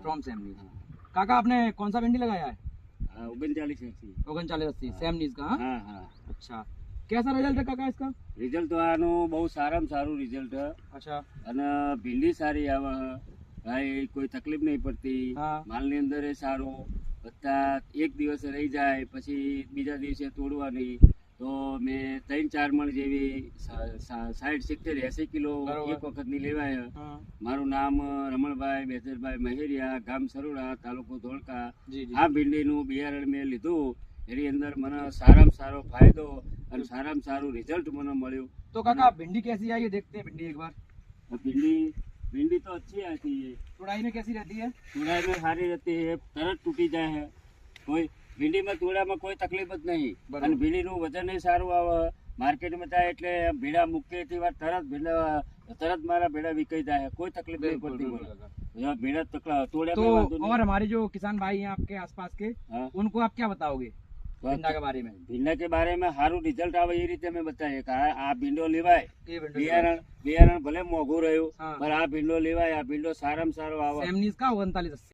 From सेमनीज। काका आपने कौन सा भिंडी लगाया है? 3980 3980 सेमनीज का। हाँ? हाँ हाँ अच्छा, कैसा रिजल्ट है काका इसका? રિઝલ્ટ તો આનું બહુ સારામાં સારું રિઝલ્ટ अच्छा અને ભીંડી સારી આવે ભાઈ, કોઈ તકલીફ નહીં પડતી, હા માલની અંદર એ સારું બધા એક દિવસે રહી જાય પછી બીજા દિવસે તોડવાની, તો મેં 3-4 મણ જેવી 60-70-80 કિલો બરોબર. એક વખતની લેવાય। हाँ મારું નામ રમણભાઈ બેચરભાઈ મહેરિયા, ગામ સરોડા, તાલુકો ધોળકા। जी जी। આ ભીંડીનું બિયારણ મેં લીધું, એની અંદર મને સારામાં સારો ફાયદો અને સારામાં સારું રિઝલ્ટ મને મળ્યું। तो काका भिंडी कैसी आई है, देखते हैं भिंडी एक बार। भिंडी भिंडी तो अच्छी आती है, तुड़ाई में कैसी रहती है? तुड़ाई में सारी रहती है, तरत टूटी जाए है, कोई ભીંડી में तुड़ा में कोई तकलीफ જ નહીં બરાબર. અને ભીંડીનું વજન એ સારું આવે। માર્કેટમાં જાય એટલે ભીડા મૂકેથી વાર તરત મારા ભીડા વિકાઈ જાય, કોઈ તકલીફ નહીં बिल्कुल પડતી बिल्कुल મને। काका। જો ભીડા તોડ્યા तो में वांधो नहीं। और हमारे जो किसान भाई हैं आपके आसपास के, हाँ। उनको आप क्या बताओगे भिंडा के बारे में? ભીંડા के बारे में સારું રિઝલ્ટ આવે એ રીતે અમે બતાવીએ કે આ ભીંડો લેવાય। ये भिंडो બિયારણ ભલે મોંઘું રહ્યું हाँ। પણ આ ભીંડો લેવાય, આ ભીંડો સારામાં સારો આવે। सेमनीज का 3980।